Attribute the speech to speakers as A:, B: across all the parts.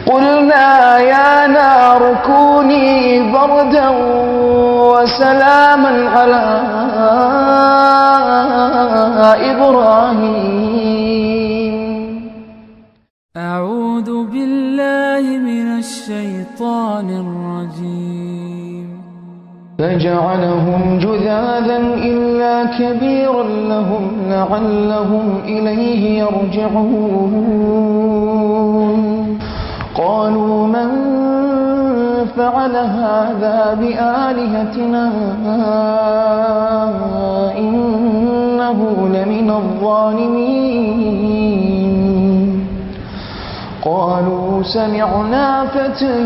A: قلنا يا نار كوني بردا وسلاما على إبراهيم.
B: أعوذ بالله من الشيطان الرجيم.
A: فجعلهم جذاذا إلا كبيرا لهم لعلهم إليه يرجعون. قالوا من فعل هذا بآلهتنا إنه لمن الظالمين. قالوا سمعنا فتى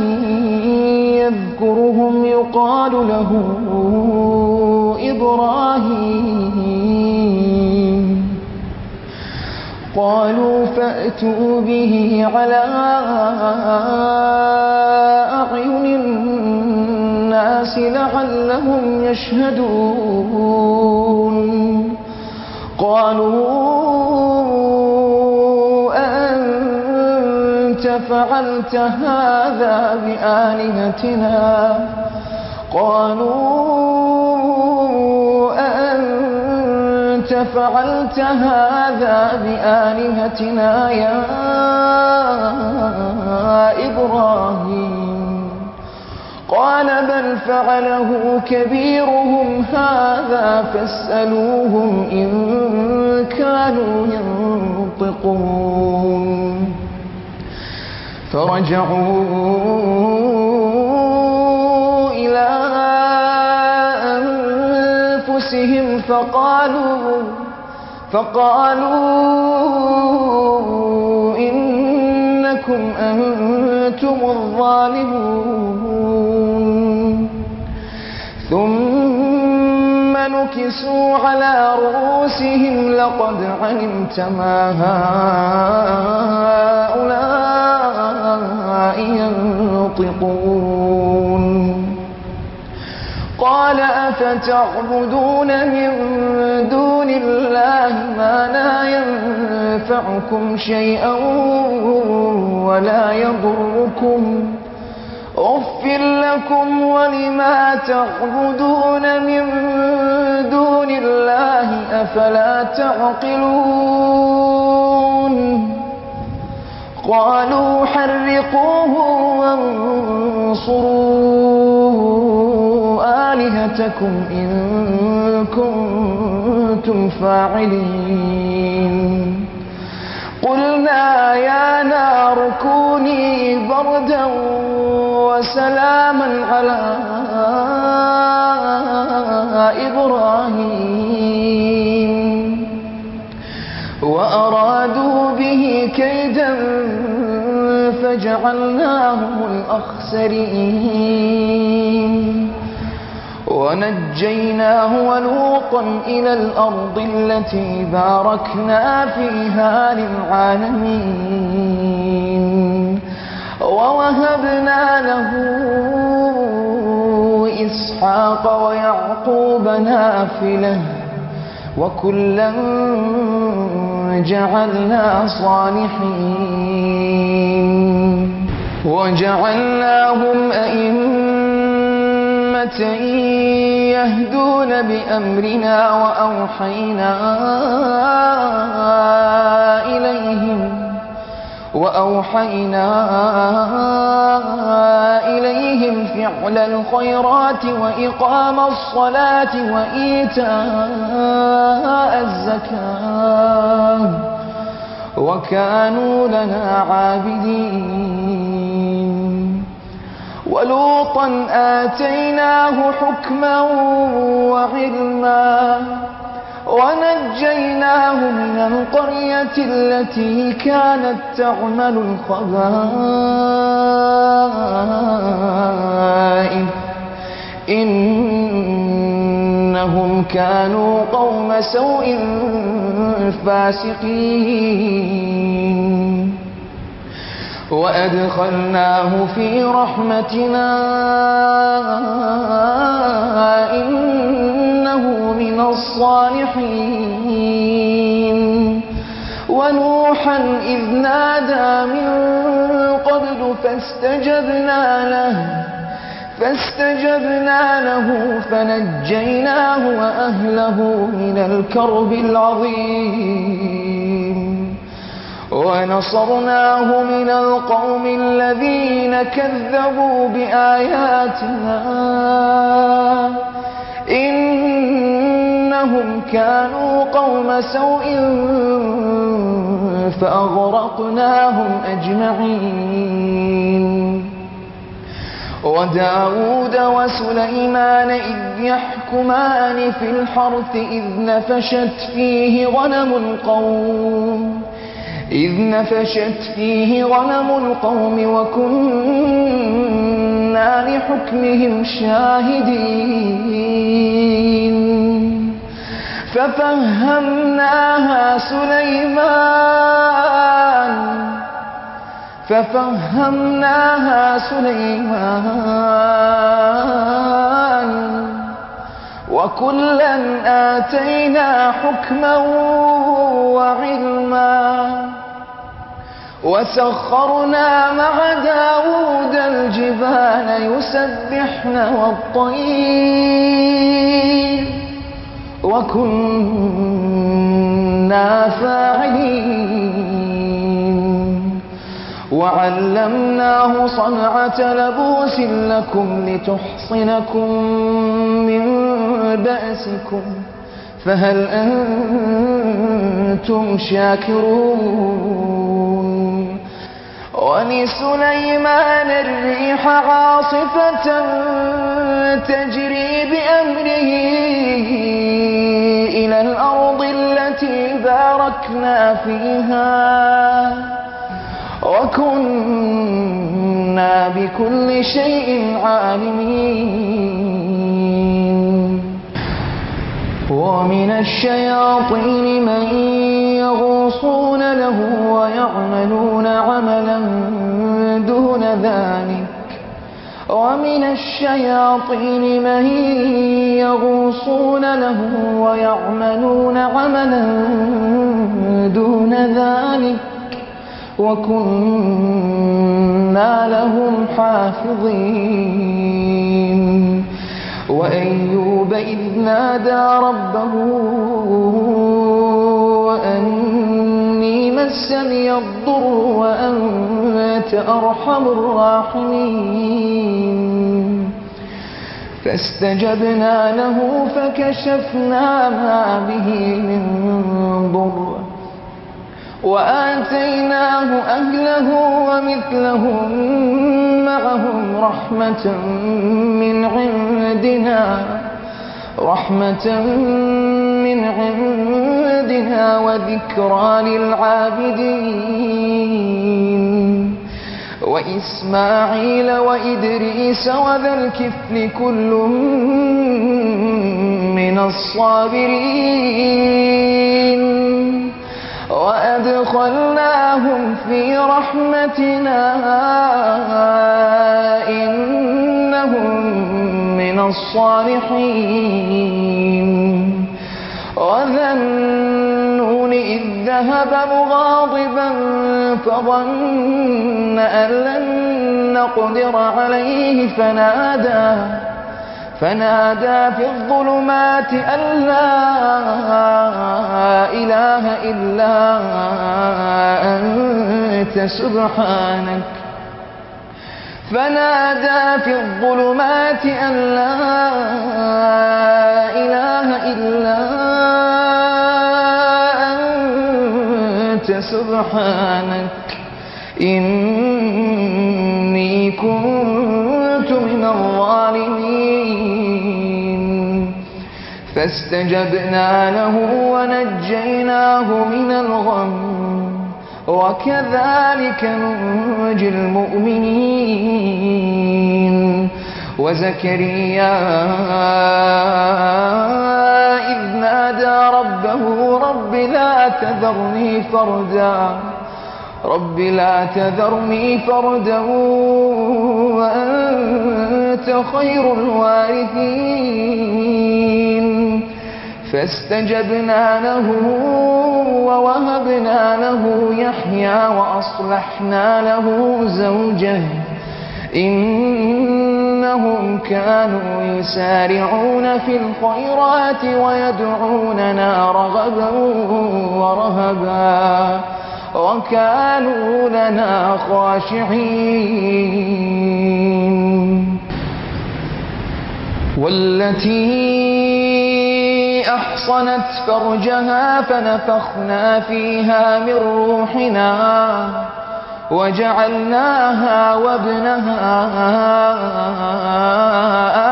A: يذكرهم يقال له إبراهيم. قالوا فأتوا به على أعين الناس لعلهم يشهدون. قالوا أأنت فعلت هذا بآلهتنا؟ قالوا أأنت فعلت هذا بآلهتنا يا إبراهيم؟ قال بل فعله كبيرهم هذا فاسألوهم إن كانوا ينطقون. فرجعوا إلى أنفسهم فقالوا إنكم أنتم الظالمون. ثم نكسوا على رؤوسهم لقد علمت ما هؤلاء ينطقون. قال أفتعبدون من دون الله ما لا ينفعكم شيئا ولا يضركم أف لكم ولما تعبدون من دون الله أفلا تعقلون. قالوا حرقوه وانصروا آلهتكم إن كنتم فاعلين. قلنا يا نار كوني بردا وسلاما على إبراهيم. وأرادوا به كيدا فجعلناهم الأخسرين. ونجيناه ولوطا إلى الأرض التي باركنا فيها للعالمين. ووهبنا له إسحاق ويعقوب نافلة وكلا جعلنا صالحين. وجعلناهم أئمة يهدون بأمرنا وأوحينا إليهم فعل الخيرات وإقام الصلاة وإيتاء الزكاة وكانوا لنا عابدين. ولوطا آتيناه حكما وعلما ونجيناه من القرية التي كانت تعمل الخبائث إنهم كانوا قوم سوء فاسقين. وأدخلناه في رحمتنا إنه من الصالحين. ونوحا إذ نادى من قبل فاستجبنا له فنجيناه وأهله من الكرب العظيم ونصرناه من القوم الذين كذبوا بآياتنا إنهم كانوا قوم سوء فأغرقناهم أجمعين وداود وسليمان إذ يحكمان في الحرث إذ نفشت فيه غنم القوم وكنا لحكمهم شاهدين ففهمناها سليمان وكلا آتينا حكما وعلما وسخرنا مع داود الجبال يسبحن والطير وكنا فاعلين وعلمناه صنعة لبوس لكم لتحصنكم من بأسكم فهل أنتم شاكرون ولسليمان الريح عاصفة تجري بأمره إلى الأرض التي باركنا فيها وكنا بكل شيء عالمين ومن الشياطين من يغوصون له ويعملون عملا دون ذلك وكنا لهم حافظين وأيوب إذ نادى ربه أني مسني الضر وأنت أرحم الراحمين فاستجبنا له فكشفنا ما به من ضر وآتيناه أهله ومثلهم معهم رحمة من عندنا وذكرى للعابدين وإسماعيل وإدريس وذا الكفل كل من الصابرين وأدخلناهم في رحمتنا إنهم من الصالحين وذا النون إذ ذهب مغاضبا فظن أن لن نقدر عليه فنادى في الظلمات أن لا إله إلا أنت سبحانك إني كنت من الظالمين فاستجبنا له ونجيناه من الغم وكذلك ننجي المؤمنين وزكريا إذ نادى ربه رب لا تذرني فردا وأنت خير الوارثين فاستجبنا له ووهبنا له يحيى وأصلحنا له زوجه إنهم كانوا يسارعون في الخيرات ويدعوننا رغبا ورهبا وكانوا لنا خاشعين. والتي أحصنت فرجها فنفخنا فيها من روحنا وجعلناها وابنها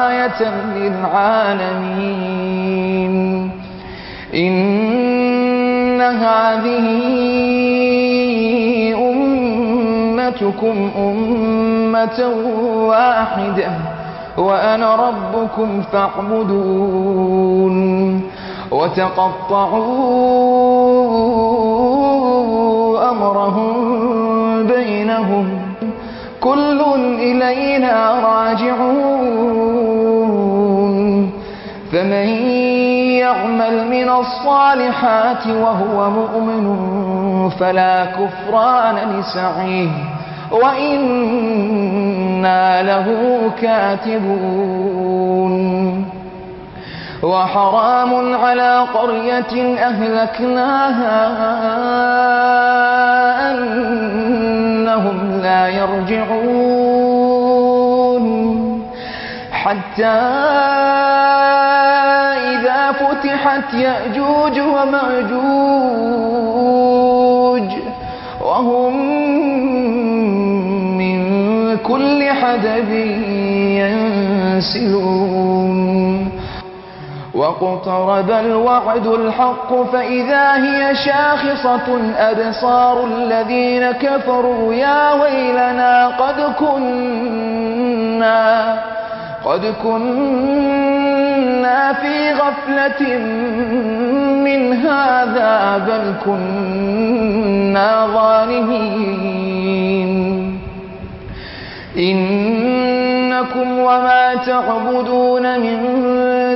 A: آية للعالمين. إن هذه أمتكم أمة واحدة وأنا ربكم فاعبدون. وتقطعوا أمرهم بينهم كل إلينا راجعون. فمن يعمل من الصالحات وهو مؤمن فلا كفران لسعيه وإنا له كاتبون. وحرام على قرية أهلكناها أنهم لا يرجعون حتى إذا فتحت يأجوج ومأجوج وهم من كل حدب ينسلون. واقترب الوعد الحق فإذا هي شاخصة أبصار الذين كفروا يا ويلنا قد كنا في غفلة من هذا بل كنا ظالمين. إنكم وما تعبدون من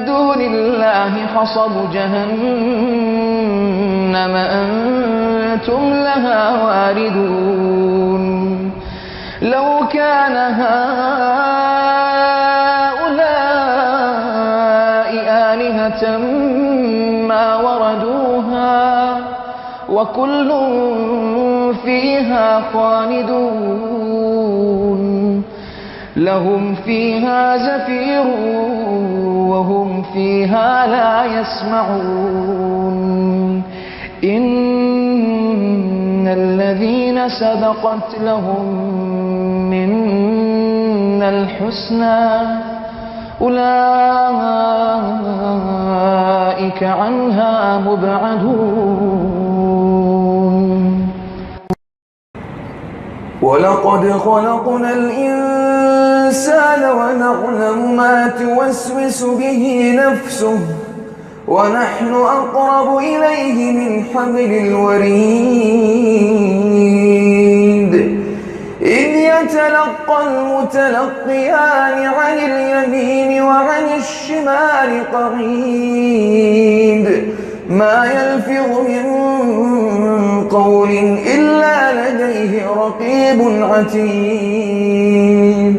A: دون الله حصب جهنم أنتم لها واردون. لو كان هؤلاء آلهة ما وردوها وكل فيها خالدون. لهم فيها زفير وهم فيها لا يسمعون. إن الذين سبقت لهم منا الحسنى أولئك عنها مبعدون.
C: ولقد خلقنا الإنسان ونعلم ما توسوس به نفسه ونحن أقرب إليه من حبل الوريد. إذ يتلقى المتلقيان عن اليمين وعن الشمال قعيد ما يلفظ من قول إلا لديه رقيب عتيد.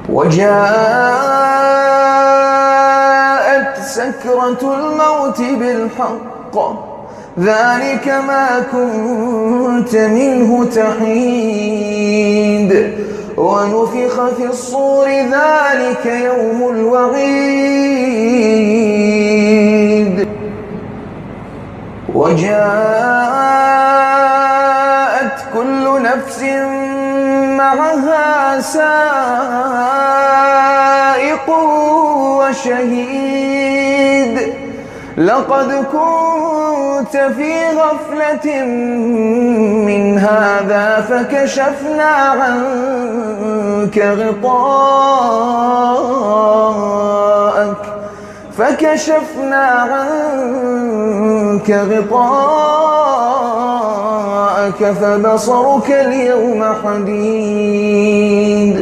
C: وجاءت سكرة الموت بالحق ذلك ما كنت منه تحيد. ونفخ في الصور ذلك يوم الوعيد. وجاءت كل نفس معها سائق وشهيد. لقد كنت في غفلة من هذا فكشفنا عنك غطاءك فبصرك اليوم حديد.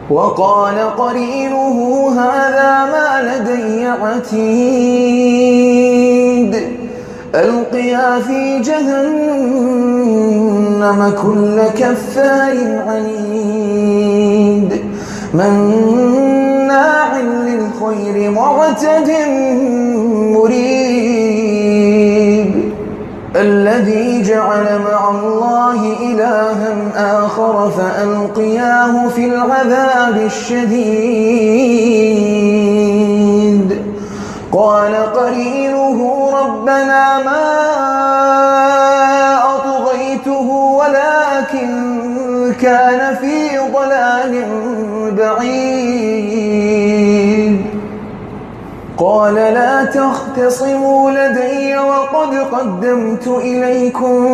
C: وقال قرينه هذا ما لدي عتيد ألقيا في جهنم كل كفار عنيد مناع للخير معتد مريب الذي جعل مع الله إلها آخر فألقياه في العذاب الشديد قال قرينه ربنا ما أطغيته ولكن كان في ضلال بعيد قال لا تختصموا لدي وقد قدمت إليكم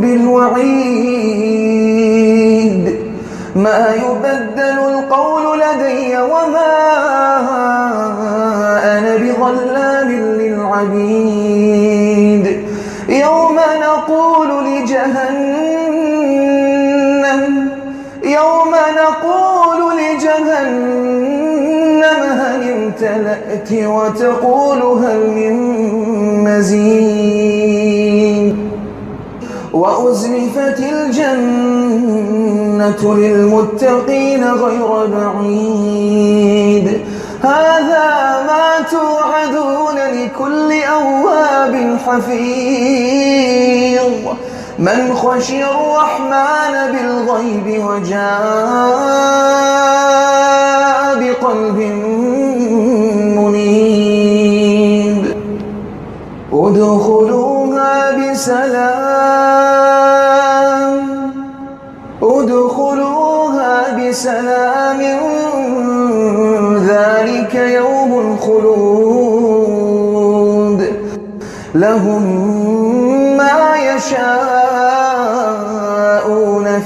C: بالوعيد ما يبدل القول لدي وما أنا بظلام للعبيد يوم نقول لجهنم هل امتلأت وتقول هل من مزيد وأزلفت الجنة للمتقين غير بعيد هذا ما توعدون لكل أواب حفيظ من خشي الرحمن بالغيب وجاء بقلب منيب ادخلوها بسلام ذلك يوم الخلود لهم ما يشاءون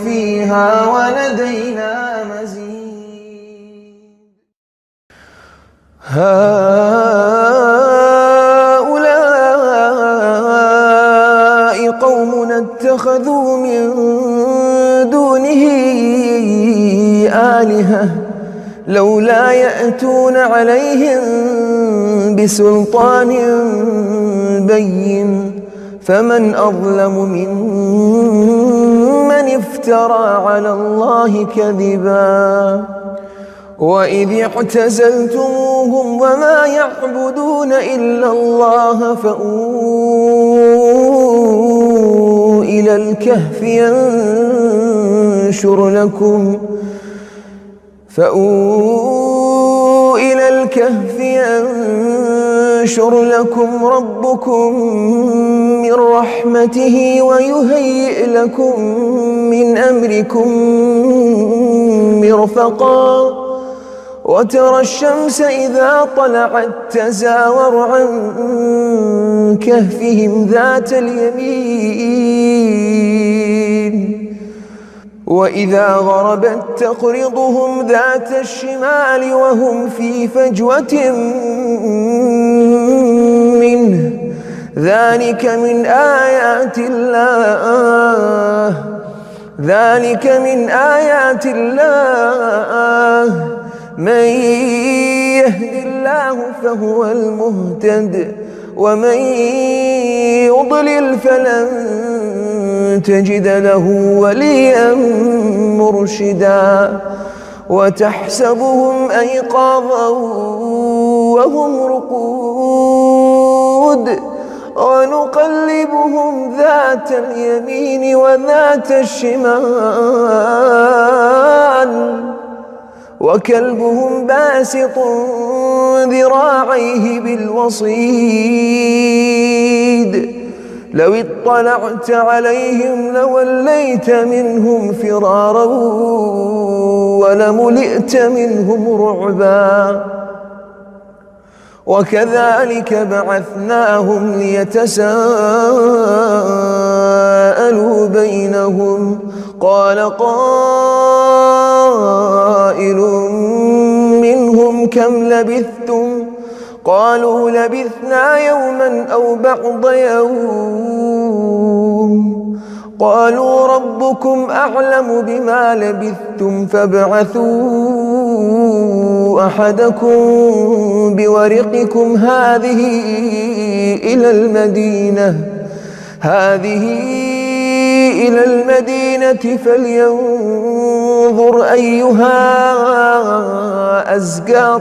C: فيها ولدينا مزيد هؤلاء قومنا اتخذوا من دونه آلهة لولا يأتون عليهم بسلطان بين فمن أظلم ممن افترى على الله كذبا وإذ اعتزلتموهم وما يعبدون إلا الله فأووا إلى الكهف ينشر لكم ربكم من رحمته ويهيئ لكم من أمركم مرفقا وترى الشمس إذا طلعت تزاور عن كهفهم ذات اليمين وإذا غربت تقرضهم ذات الشمال وهم في فجوة منه ذلك من آيات الله من يهد الله فهو المهتد ومن يضلل فلن تجد له وليا مرشدا وتحسبهم أيقاظا وهم رقود ونقلبهم ذات اليمين وذات الشمال وكلبهم باسط ذراعيه بالوصيد لو اطلعت عليهم لوليت منهم فرارا ولملئت منهم رعبا وكذلك بعثناهم ليتساءلوا بينهم قال قائل منهم كم لبثتم قالوا لبثنا يوما أو بعض يوم قالوا ربكم أعلم بما لبثتم فابعثوا أحدكم بورقكم هذه إلى المدينة فلينظر أيها أزكى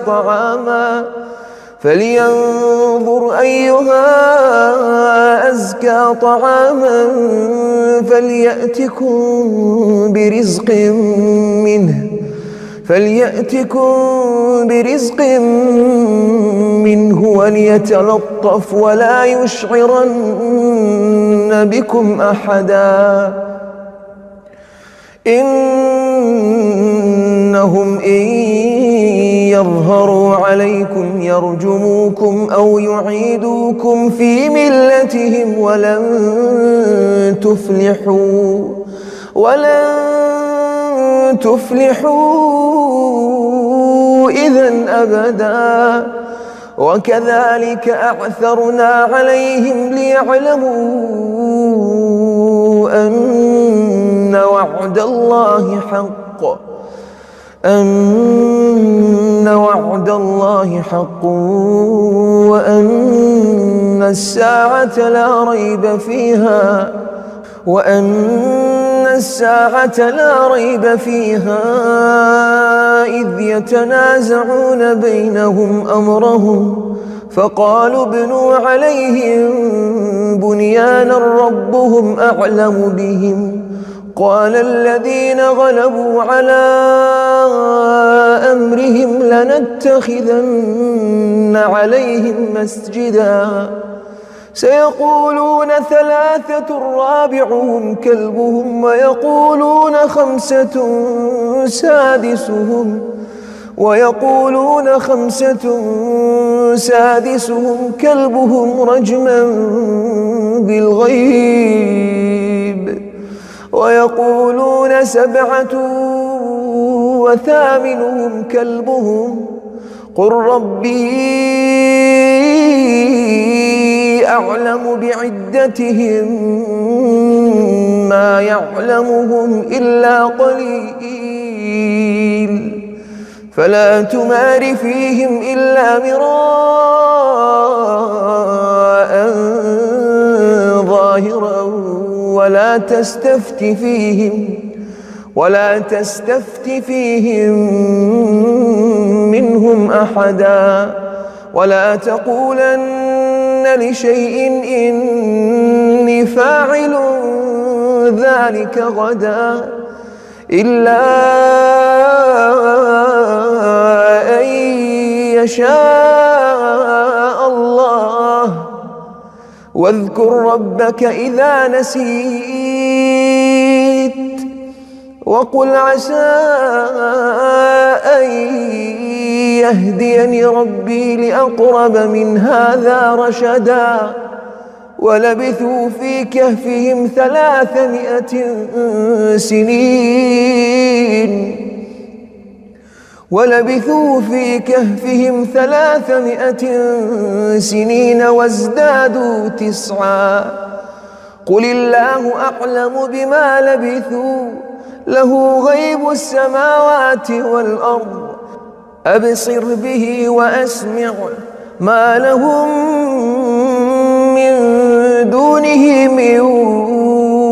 C: طعاما فليأتكم برزق منه وليتلطف ولا يشعرن بكم أحدا إنهم إن يظهروا عليكم يرجموكم أو يعيدوكم في ملتهم ولن تفلحوا إذن أبدا وكذلك أعثرنا عليهم ليعلموا أن وعد الله حق وأن الساعة لا ريب فيها إذ يتنازعون بينهم أمرهم فقالوا ابنوا عليهم بنيانا ربهم أعلم بهم قال الذين غلبوا على أمرهم لنتخذن عليهم مسجدا سيقولون 3 رابعهم كلبهم ويقولون 5 سادسهم كلبهم رجما بالغيب ويقولون 7 وثامنهم كلبهم قل ربي أعلم بعدتهم ما يعلمهم إلا قليل فلا تمار فيهم إلا مراء ظاهرا ولا تستفت فيهم منهم أحدا ولا تقولن لشيء إني فاعل ذلك غدا إلا أن يشاء الله واذكر ربك إذا نسيت وقل عسى أن يهديني ربي لأقرب من هذا رشدا ولبثوا في كهفهم 300 سنين وازدادوا 9 قل الله أعلم بما لبثوا له غيب السماوات والأرض أبصر به وأسمع ما لهم من دونه من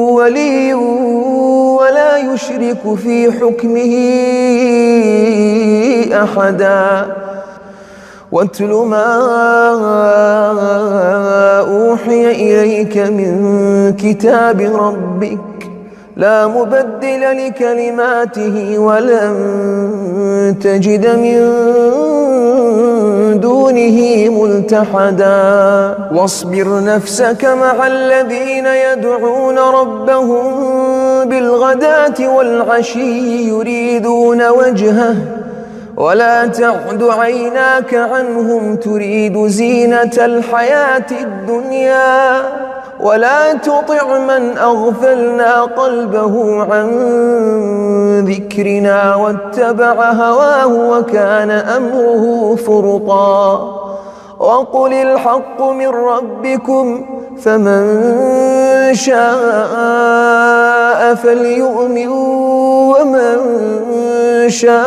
C: ولي ولا يشرك في حكمه أحدا واتل ما أوحي إليك من كتاب ربك لا مبدل لكلماته ولن تجد من دونه ملتحدا واصبر نفسك مع الذين يدعون ربهم بالغداة والعشي يريدون وجهه ولا تعد عيناك عنهم تريد زينة الحياة الدنيا ولا تطع من أغفلنا قلبه عن ذكرنا واتبع هواه وكان أمره فرطا وقل الحق من ربكم فمن شاء فليؤمن ومن شاء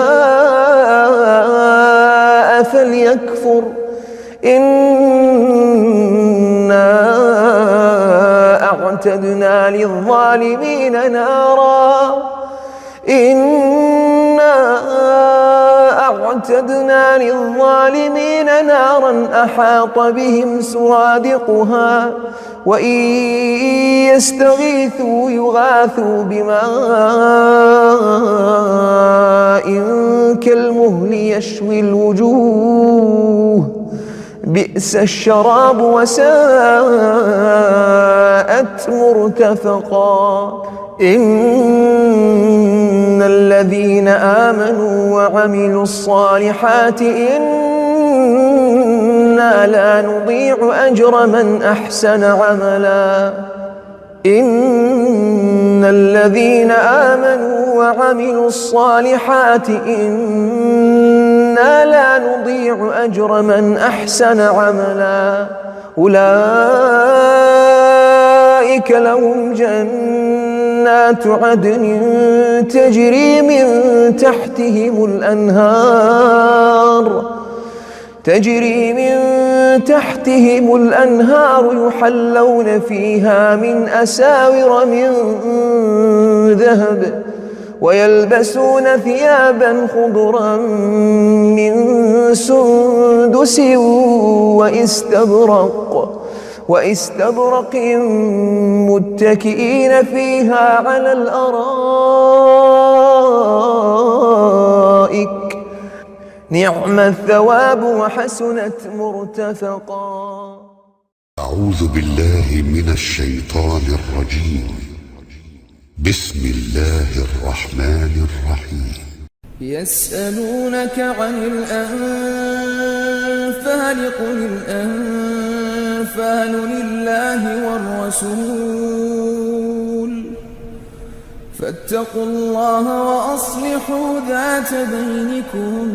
C: فليكفر إنا أعتدنا للظالمين نارا أعتدنا للظالمين نارا أحاط بهم سرادقها وإن يستغيثوا يغاثوا بماء كالمهل يشوي الوجوه بئس الشراب وساءت مرتفقا إن الذين آمنوا وعملوا الصالحات إنا لا نضيع أجر من أحسن عملا إن الذين آمنوا وعملوا الصالحات إنا لا نضيع أجر من أحسن عملا أولئك لهم جنات عدن تجري من تحتهم الأنهار يحلون فيها من أساور من ذهب ويلبسون ثيابا خضرا من سندس واستبرق متكئين فيها على الأرائك نعم الثواب وحسنت مرتفقا.
D: أعوذ بالله من الشيطان الرجيم. بسم الله الرحمن الرحيم.
B: يسألونك عن الأنفال قل الأنفال لله والرسول فاتقوا الله وأصلحوا ذات بينكم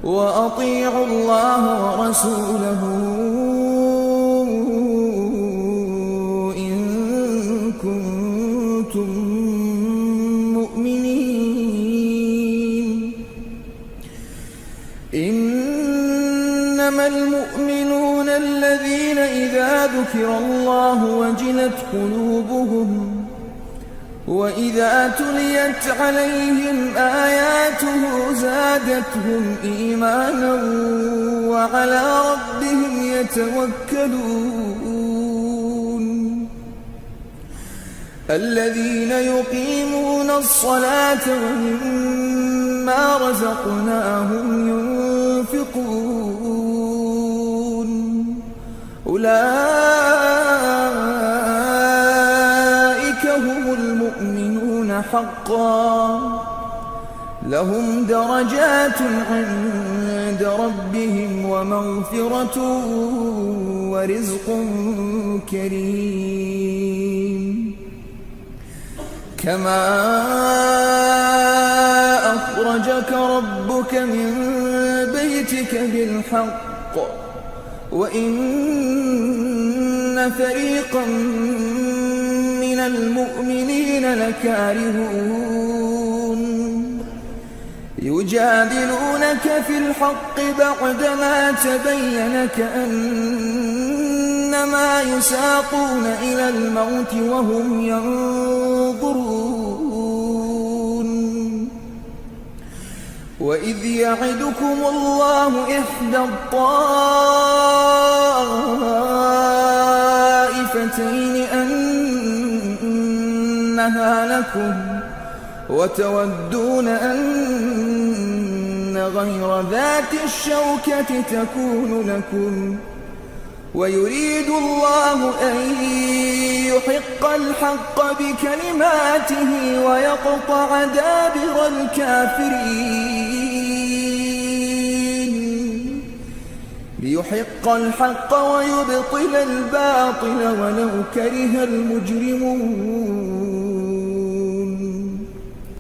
B: وأطيعوا الله ورسوله إن كنتم مؤمنين. إنما المؤمنون الذين إذا ذكر الله وجلت قلوبهم وإذا تليت عليهم آياته زادتهم إيمانا وعلى ربهم يتوكلون. الذين يقيمون الصلاة ومما رزقناهم ينفقون أولئك هم المؤمنون حقا لهم درجات عند ربهم ومغفرة ورزق كريم. كما أخرجك ربك من بيتك بالحق وإن فريقا من المؤمنين لكارهون يجادلونك في الحق بعدما تبين كأنما يساقون إلى الموت وهم ينظرون. وإذ يعدكم الله إحدى الطائفتين أنها لكم وتودون أن غير ذات الشوكة تكون لكم ويريد الله أن يحق الحق بكلماته ويقطع دابر الكافرين ليحق الحق ويبطل الباطل ولو كره المجرمون.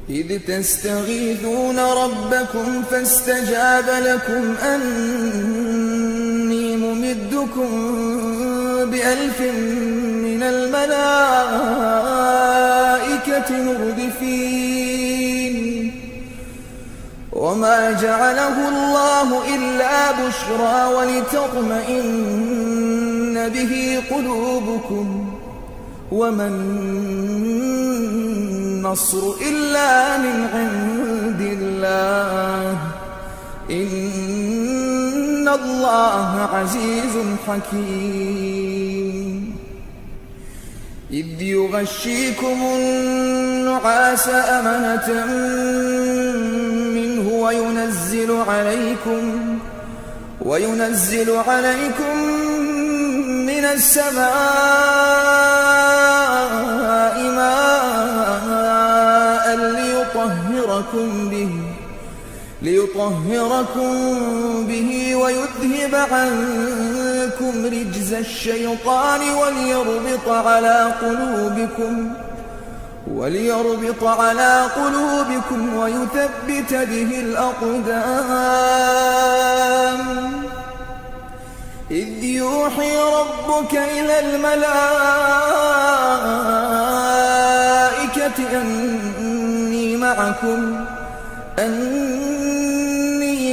B: إذ تستغيثون ربكم فاستجاب لكم أني ممدكم ب1000 من الملائكة مردفين وما جعله الله إلا بشرى ولتطمئن به قلوبكم وما النصر إلا من عند الله إن الله عزيز حكيم إذ يغشيكم النعاس أمنة منه وينزل عليكم من السماء ماء ليطهركم به ويذهب عنكم رجز الشيطان وليربط على قلوبكم ويثبت به الأقدام إذ يوحي ربك إلى الملائكة أني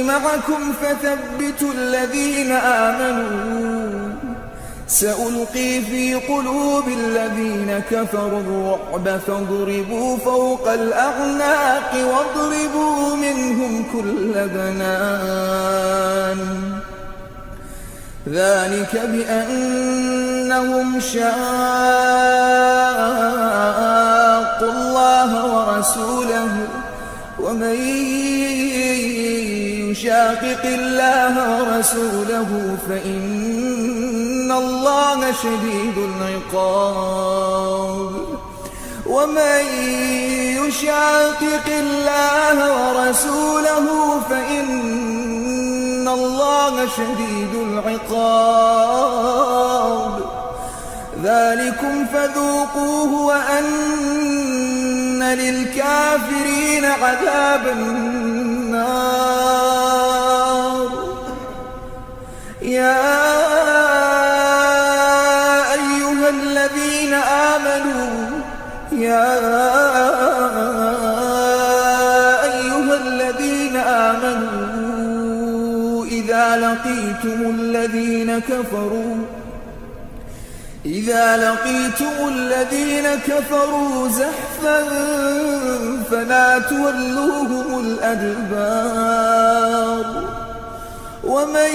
B: معكم فثبتوا الذين آمنوا سألقي في قلوب الذين كفروا الرعب فاضربوا فوق الأعناق واضربوا منهم كل بنان ذلك بأنهم شاقوا الله ورسوله ومن يشاقق الله ورسوله فإن الله شديد العقاب ومن يشاقق الله ورسوله فإن الله شديد العقاب ذلكم فذوقوه وأن للكافرين عذاب النار يا أيها الذين آمنوا إذا لقيتم الذين كفروا زحفا فلا تولوهم الأدبار ومن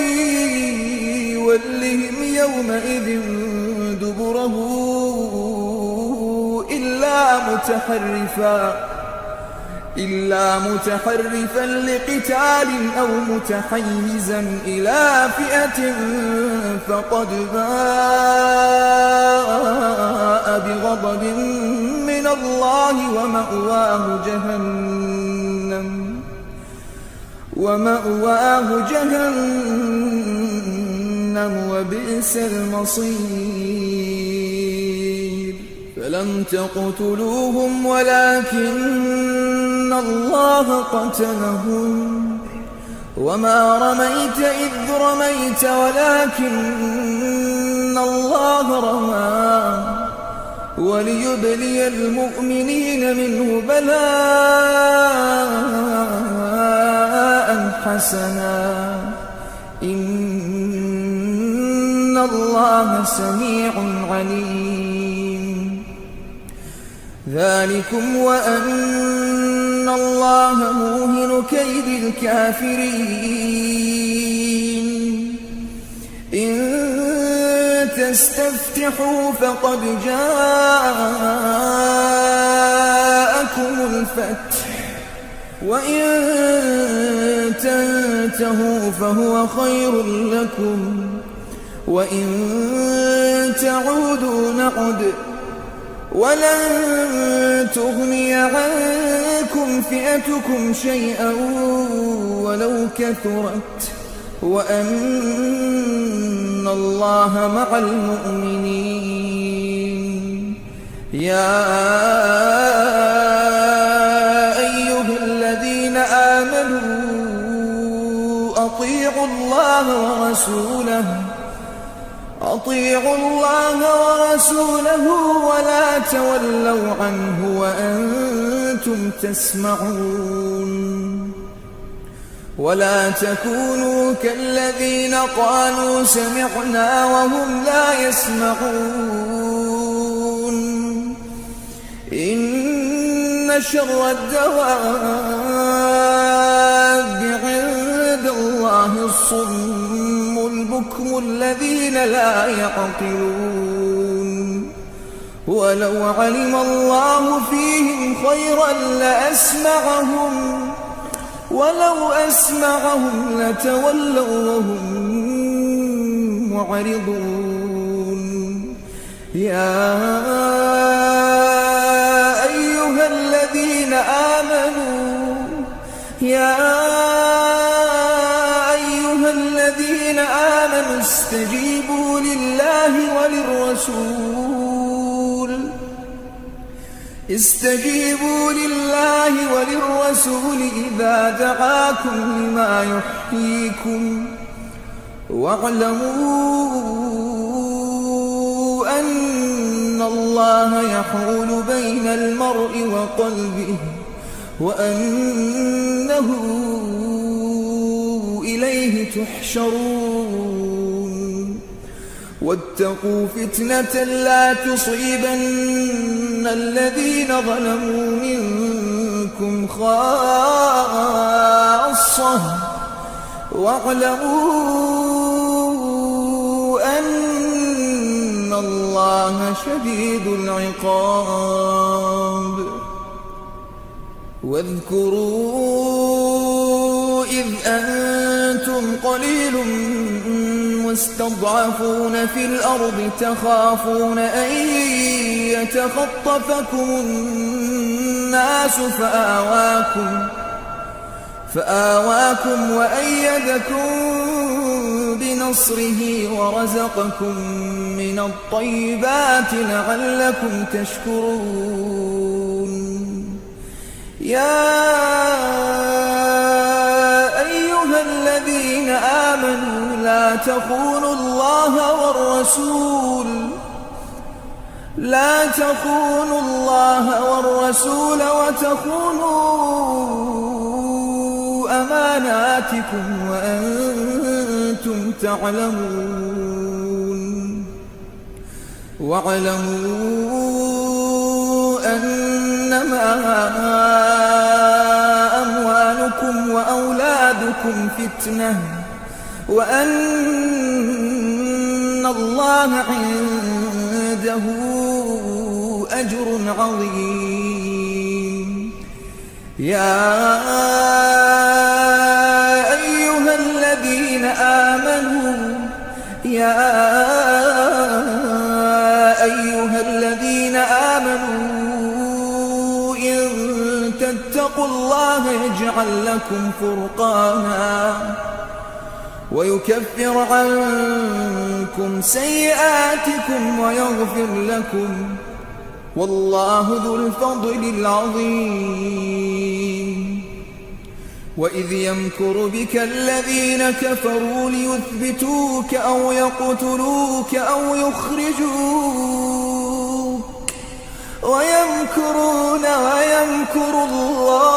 B: يولهم يومئذ دبره إلا متحرفا لقتال أو متحيزا إلى فئة فقد باء بغضب من الله ومأواه جهنم وبئس المصير فلم تقتلوهم ولكن الله قتلهم وما رميت إذ رميت ولكن الله رمى وليبلي المؤمنين منه بلاء حسنا إن الله سميع عليم ذلكم وأن الله موهن كيد الكافرين إن تستفتحوا فقد جاءكم الفتح وإن تنتهوا فهو خير لكم وإن تعودوا نعد ولن تغني عنكم فئتكم شيئا ولو كثرت وأن الله مع المؤمنين يا أيها الذين آمنوا أطيعوا الله أطيعوا الله ورسوله ولا تولوا عنه وأنتم تسمعون ولا تكونوا كالذين قالوا سمعنا وهم لا يسمعون إن شر الدواب عند الله الصم البكم الذين لا يعقلون ولو علم الله فيهم خيرا لأسمعهم ولو أسمعهم لتولوا وهم معرضون يا أيها الذين آمنوا استجيبوا لله وللرسول إذا دعاكم لما يحييكم واعلموا أن الله يحول بين المرء وقلبه وأنه إليه تحشرون واتقوا فتنة لا تصيبن الذين ظلموا منكم خاصة واعلموا أن الله شديد العقاب واذكروا إذ أنتم قليل مستضعفون في الأرض تخافون أن يتخطفكم الناس فآواكم وأيدكم بنصره ورزقكم من الطيبات لعلكم تشكرون يا أيها الذين آمنوا لا تخونوا الله والرسول وتخونوا أماناتكم وأنتم تعلمون واعلموا أنما أموالكم وأولادكم فتنة وأن الله عنده أجر عظيم يا أيها الذين آمنوا إن تتقوا الله يجعل لكم فرقانا ويكفر عنكم سيئاتكم ويغفر لكم والله ذو الفضل العظيم وإذ يمكر بك الذين كفروا ليثبتوك أو يقتلوك أو يخرجوك ويمكرون ويمكر الله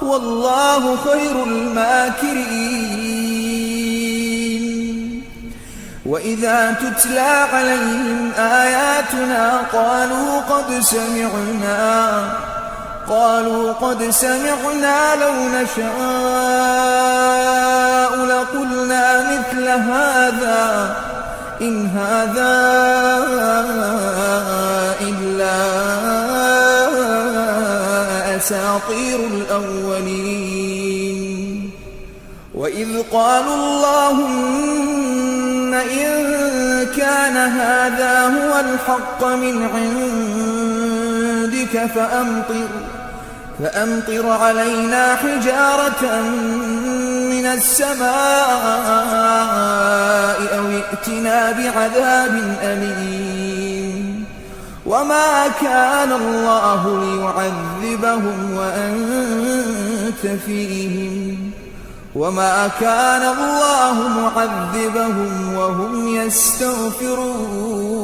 B: والله خير الماكرين وإذا تتلى عليهم آياتنا قالوا قد سمعنا لو نشاء لقلنا مثل هذا إن هذا إلا أساطير الأولين وإذ قالوا اللهم إن كان هذا هو الحق من عندك فأمطر علينا حجارة من السماء أو ائتنا بعذاب أليم وما كان الله ليعذبهم وأنت فيهم وما كان الله معذبهم وهم يستغفرون